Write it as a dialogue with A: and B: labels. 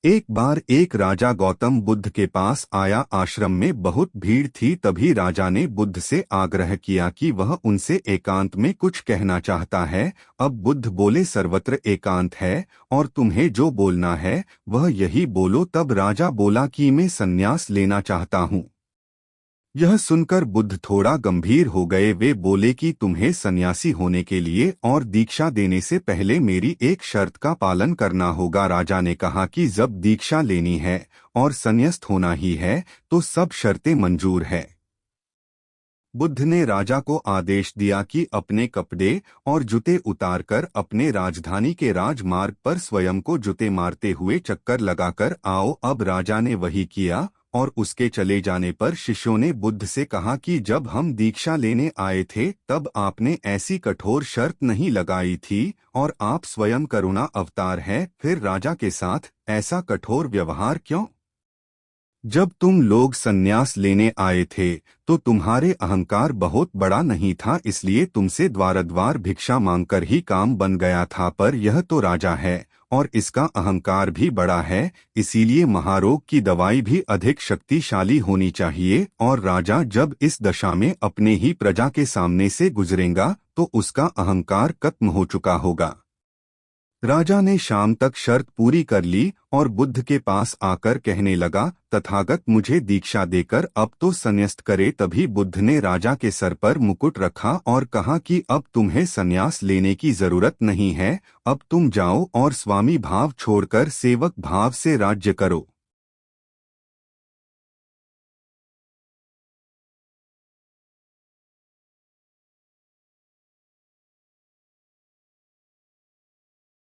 A: एक बार एक राजा गौतम बुद्ध के पास आया। आश्रम में बहुत भीड़ थी। तभी राजा ने बुद्ध से आग्रह किया कि वह उनसे एकांत में कुछ कहना चाहता है। अब बुद्ध बोले, सर्वत्र एकांत है और तुम्हें जो बोलना है वह यही बोलो। तब राजा बोला कि मैं संन्यास लेना चाहता हूँ। यह सुनकर बुद्ध थोड़ा गंभीर हो गए। वे बोले कि तुम्हें सन्यासी होने के लिए और दीक्षा देने से पहले मेरी एक शर्त का पालन करना होगा। राजा ने कहा कि जब दीक्षा लेनी है और संन्यास्त होना ही है तो सब शर्तें मंजूर है। बुद्ध ने राजा को आदेश दिया कि अपने कपड़े और जूते उतारकर अपने राजधानी के राजमार्ग पर स्वयं को जूते मारते हुए चक्कर लगाकर आओ। अब राजा ने वही किया और उसके चले जाने पर शिष्यों ने बुद्ध से कहा कि जब हम दीक्षा लेने आए थे तब आपने ऐसी कठोर शर्त नहीं लगाई थी और आप स्वयं करुणा अवतार हैं, फिर राजा के साथ ऐसा कठोर व्यवहार क्यों? जब तुम लोग संन्यास लेने आए थे तो तुम्हारे अहंकार बहुत बड़ा नहीं था, इसलिए तुमसे द्वार भिक्षा मांगकर ही काम बन गया था। पर यह तो राजा है और इसका अहंकार भी बड़ा है, इसीलिए महारोग की दवाई भी अधिक शक्तिशाली होनी चाहिए। और राजा जब इस दशा में अपने ही प्रजा के सामने से गुजरेगा तो उसका अहंकार खत्म हो चुका होगा। राजा ने शाम तक शर्त पूरी कर ली और बुद्ध के पास आकर कहने लगा, तथागत मुझे दीक्षा देकर अब तो संन्यास्त करे। तभी बुद्ध ने राजा के सर पर मुकुट रखा और कहा कि अब तुम्हें संन्यास लेने की जरूरत नहीं है, अब तुम जाओ और स्वामी भाव छोड़कर सेवक भाव से राज्य करो।